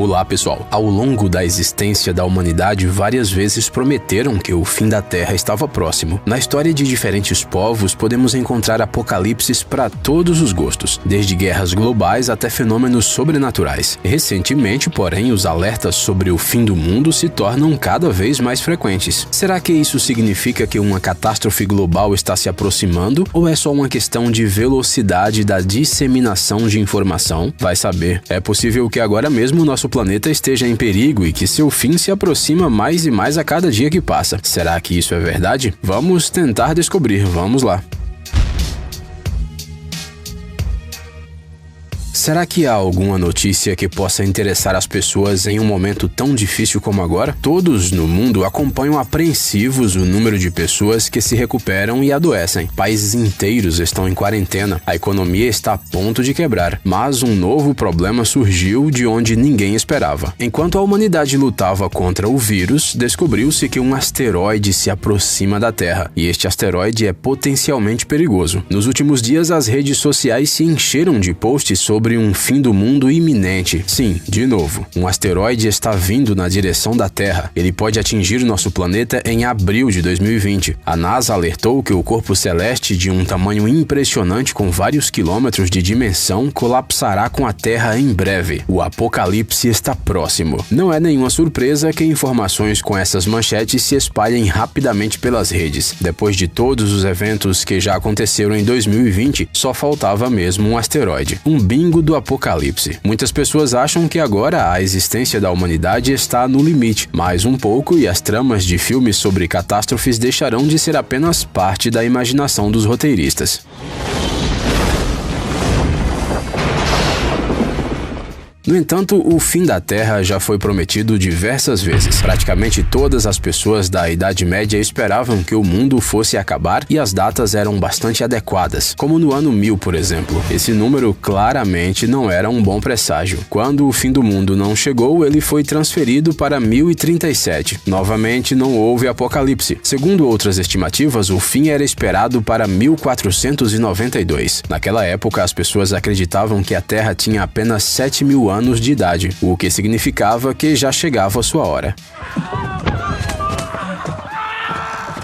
Olá, pessoal. Ao longo da existência da humanidade, várias vezes prometeram que o fim da Terra estava próximo. Na história de diferentes povos, podemos encontrar apocalipses para todos os gostos, desde guerras globais até fenômenos sobrenaturais. Recentemente, porém, os alertas sobre o fim do mundo se tornam cada vez mais frequentes. Será que isso significa que uma catástrofe global está se aproximando, ou é só uma questão de velocidade da disseminação de informação? Vai saber. É possível que agora mesmo nosso planeta esteja em perigo e que seu fim se aproxima mais e mais a cada dia que passa. Será que isso é verdade? Vamos tentar descobrir. Vamos lá. Será que há alguma notícia que possa interessar as pessoas em um momento tão difícil como agora? Todos no mundo acompanham apreensivos o número de pessoas que se recuperam e adoecem. Países inteiros estão em quarentena. A economia está a ponto de quebrar. Mas um novo problema surgiu de onde ninguém esperava. Enquanto a humanidade lutava contra o vírus, descobriu-se que um asteroide se aproxima da Terra. E este asteroide é potencialmente perigoso. Nos últimos dias, as redes sociais se encheram de posts sobre um fim do mundo iminente. Sim, de novo, um asteroide está vindo na direção da Terra. Ele pode atingir nosso planeta em abril de 2020. A NASA alertou que o corpo celeste de um tamanho impressionante com vários quilômetros de dimensão colapsará com a Terra em breve. O apocalipse está próximo. Não é nenhuma surpresa que informações com essas manchetes se espalhem rapidamente pelas redes. Depois de todos os eventos que já aconteceram em 2020, só faltava mesmo um asteroide. Um bingo do apocalipse. Muitas pessoas acham que agora a existência da humanidade está no limite. Mais um pouco e as tramas de filmes sobre catástrofes deixarão de ser apenas parte da imaginação dos roteiristas. No entanto, o fim da Terra já foi prometido diversas vezes. Praticamente todas as pessoas da Idade Média esperavam que o mundo fosse acabar e as datas eram bastante adequadas, como no ano 1000, por exemplo. Esse número claramente não era um bom presságio. Quando o fim do mundo não chegou, ele foi transferido para 1037. Novamente, não houve apocalipse. Segundo outras estimativas, o fim era esperado para 1492. Naquela época, as pessoas acreditavam que a Terra tinha apenas 7.000 anos de idade, o que significava que já chegava a sua hora.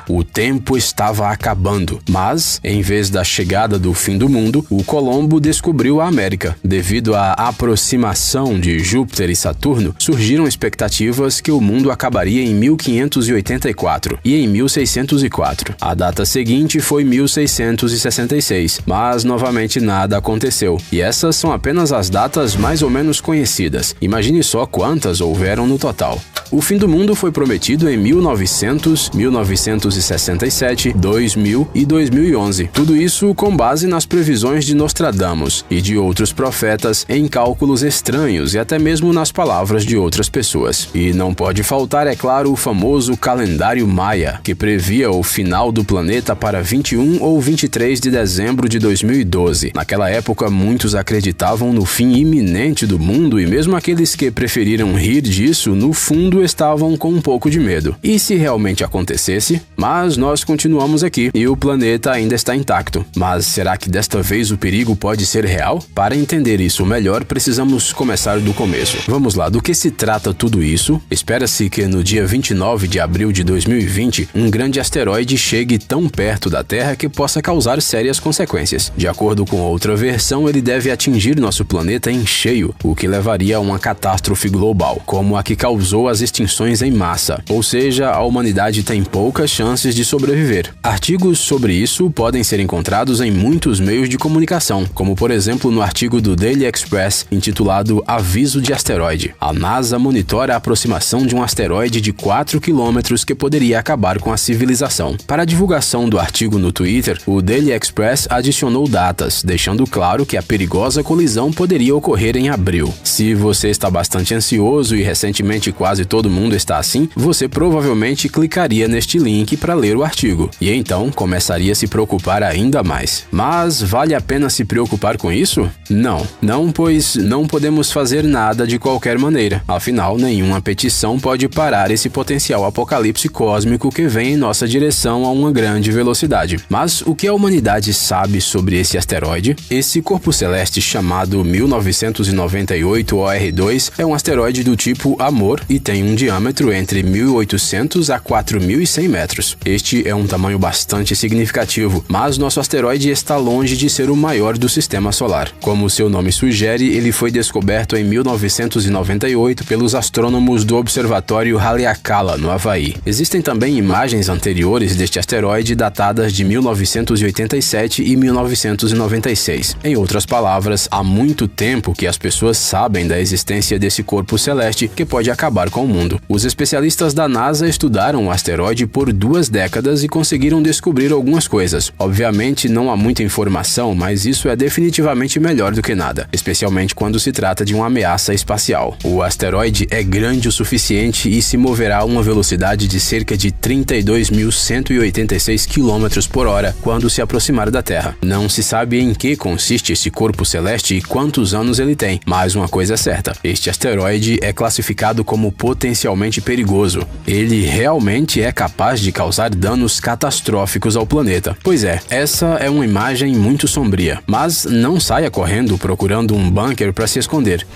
O tempo estava acabando, mas, em vez da chegada do fim do mundo, o Colombo descobriu a América. Devido à aproximação de Júpiter e Saturno, surgiram expectativas que o mundo acabaria em 1584 e em 1604. A data seguinte foi 1666, mas novamente nada aconteceu. E essas são apenas as datas mais ou menos conhecidas. Imagine só quantas houveram no total. O fim do mundo foi prometido em 1900, 1967, 2000 e 2011. Tudo isso com base nas previsões de Nostradamus e de outros profetas, em cálculos estranhos e até mesmo nas palavras de outras pessoas. E não pode faltar, é claro, o famoso calendário Maia, que previa o final do planeta para 21 ou 23 de dezembro de 2012. Naquela época, muitos acreditavam no fim iminente do mundo e mesmo aqueles que preferiram rir disso, no fundo, estavam com um pouco de medo. E se realmente acontecesse? Mas nós continuamos aqui e o planeta ainda está intacto. Mas será que desta vez o perigo pode ser real? Para entender isso melhor, precisamos começar do começo. Vamos lá, do que se trata tudo isso? Espera-se que no dia 29 de abril de 2020, um grande asteroide chegue tão perto da Terra que possa causar sérias consequências. De acordo com outra versão, ele deve atingir nosso planeta em cheio, o que levaria a uma catástrofe global, como a que causou as extinções em massa, ou seja, a humanidade tem poucas chances de sobreviver. Artigos sobre isso podem ser encontrados em muitos meios de comunicação, como por exemplo no artigo do Daily Express intitulado Aviso de Asteroide. A NASA monitora a aproximação de um asteroide de 4 quilômetros que poderia acabar com a civilização. Para a divulgação do artigo no Twitter, o Daily Express adicionou datas, deixando claro que a perigosa colisão poderia ocorrer em abril. Se você está bastante ansioso e recentemente quase todo mundo está assim, você provavelmente clicaria neste link para para ler o artigo, e então começaria a se preocupar ainda mais. Mas vale a pena se preocupar com isso? Não, pois não podemos fazer nada de qualquer maneira. Afinal, nenhuma petição pode parar esse potencial apocalipse cósmico que vem em nossa direção a uma grande velocidade. Mas o que a humanidade sabe sobre esse asteroide? Esse corpo celeste chamado 1998 OR2 é um asteroide do tipo Amor e tem um diâmetro entre 1.800 a 4.100 metros. Este é um tamanho bastante significativo, mas nosso asteroide está longe de ser o maior do sistema solar. Como seu nome sugere, ele foi descoberto em 1998 pelos astrônomos do Observatório Haleakala, no Havaí. Existem também imagens anteriores deste asteroide datadas de 1987 e 1996. Em outras palavras, há muito tempo que as pessoas sabem da existência desse corpo celeste que pode acabar com o mundo. Os especialistas da NASA estudaram o asteroide por 2 décadas e conseguiram descobrir algumas coisas. Obviamente, não há muita informação, mas isso é definitivamente melhor do que nada, especialmente quando se trata de uma ameaça espacial. O asteroide é grande o suficiente e se moverá a uma velocidade de cerca de 32.186 km/h quando se aproximar da Terra. Não se sabe em que consiste esse corpo celeste e quantos anos ele tem, mas uma coisa é certa: este asteroide é classificado como potencialmente perigoso. Ele realmente é capaz de causar danos catastróficos ao planeta. Pois é, essa é uma imagem muito sombria, mas não saia correndo procurando um bunker para se esconder.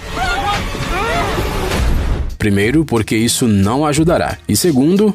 Primeiro, porque isso não ajudará. E segundo,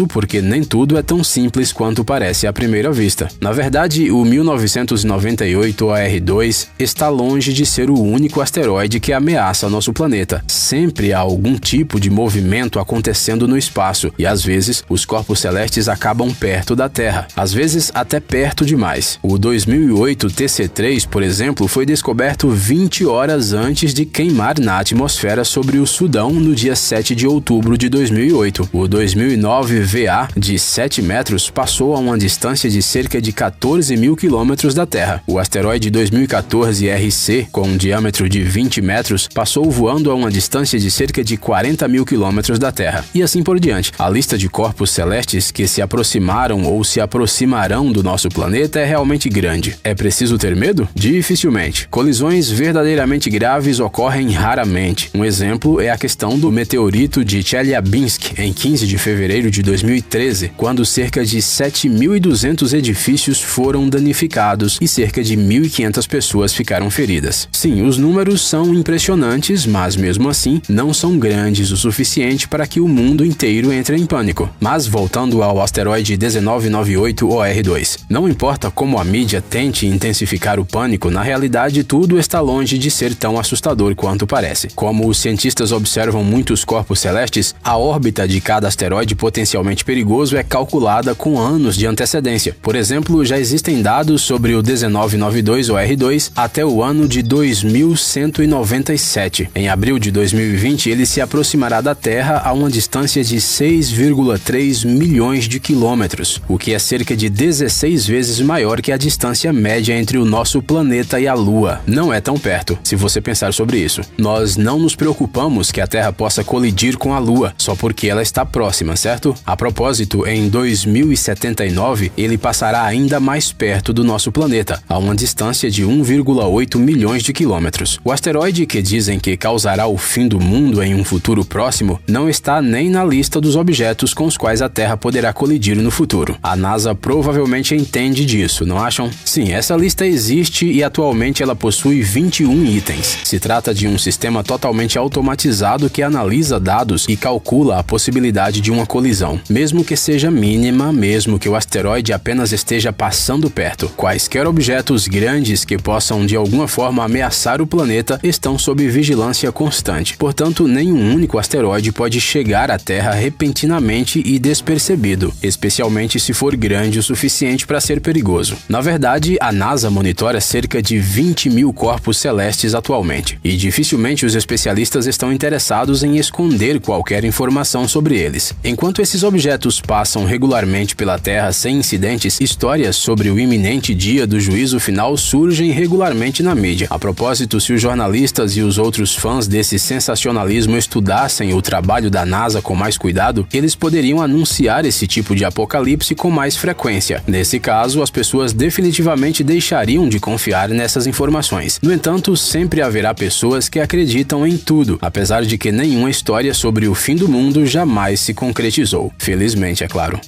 porque nem tudo é tão simples quanto parece à primeira vista. Na verdade, o 1998 OR2 está longe de ser o único asteroide que ameaça nosso planeta. Sempre há algum tipo de movimento acontecendo no espaço, e às vezes os corpos celestes acabam perto da Terra, às vezes até perto demais. O 2008 TC3, por exemplo, foi descoberto 20 horas antes de queimar na atmosfera sobre o Sudão no dia 7 de outubro de 2008. O 2009 VA, de 7 metros, passou a uma distância de cerca de 14.000 quilômetros da Terra. O asteroide 2014 RC, com um diâmetro de 20 metros, passou voando a uma distância de cerca de 40.000 quilômetros da Terra. E assim por diante. A lista de corpos celestes que se aproximaram ou se aproximarão do nosso planeta é realmente grande. É preciso ter medo? Dificilmente. Colisões verdadeiramente graves ocorrem raramente. Um exemplo é a questão do meteorito de Chelyabinsk, em 15 de fevereiro de 2013, quando cerca de 7.200 edifícios foram danificados e cerca de 1.500 pessoas ficaram feridas. Sim, os números são impressionantes, mas mesmo assim não são grandes o suficiente para que o mundo inteiro entre em pânico. Mas voltando ao asteroide 1998 OR2, não importa como a mídia tente intensificar o pânico, na realidade tudo está longe de ser tão assustador quanto parece. Como os cientistas observam muitos corpos celestes, a órbita de cada asteroide potencialmente perigoso é calculada com anos de antecedência. Por exemplo, já existem dados sobre o 1992 OR2 até o ano de 2197. Em abril de 2020, ele se aproximará da Terra a uma distância de 6,3 milhões de quilômetros, o que é cerca de 16 vezes maior que a distância média entre o nosso planeta e a Lua. Não é tão perto, se você pensar sobre isso. Nós não nos preocupamos que a Terra possa colidir com a Lua, só porque ela está próxima, certo? A propósito, em 2079, ele passará ainda mais perto do nosso planeta, a uma distância de 1,8 milhões de quilômetros. O asteroide que dizem que causará o fim do mundo em um futuro próximo não está nem na lista dos objetos com os quais a Terra poderá colidir no futuro. A NASA provavelmente entende disso, não acham? Sim, essa lista existe e atualmente ela possui 21 itens. Se trata de um sistema totalmente automatizado que analisa dados e calcula a possibilidade de uma colisão, mesmo que seja mínima, mesmo que o asteroide apenas esteja passando perto. Quaisquer objetos grandes que possam de alguma forma ameaçar o planeta estão sob vigilância constante. Portanto, nenhum único asteroide pode chegar à Terra repentinamente e despercebido, especialmente se for grande o suficiente para ser perigoso. Na verdade, a NASA monitora cerca de 20.000 corpos celestes atualmente, e dificilmente os especialistas estão interessados em esconder qualquer informação sobre eles. Enquanto esses objetos passam regularmente pela Terra sem incidentes, histórias sobre o iminente dia do juízo final surgem regularmente na mídia. A propósito, se os jornalistas e os outros fãs desse sensacionalismo estudassem o trabalho da NASA com mais cuidado, eles poderiam anunciar esse tipo de apocalipse com mais frequência. Nesse caso, as pessoas definitivamente deixariam de confiar nessas informações. No entanto, sempre haverá pessoas que acreditam em tudo, apesar de que nenhuma história sobre o fim do mundo jamais se concretizou. Felizmente, é claro.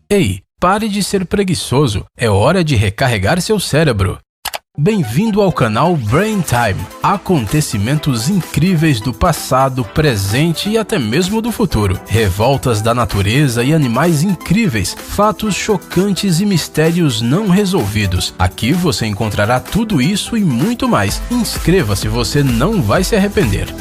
Ei, pare de ser preguiçoso. É hora de recarregar seu cérebro. Bem-vindo ao canal Brain Time. Acontecimentos incríveis do passado, presente e até mesmo do futuro. Revoltas da natureza e animais incríveis, fatos chocantes e mistérios não resolvidos. Aqui você encontrará tudo isso e muito mais. Inscreva-se, você não vai se arrepender.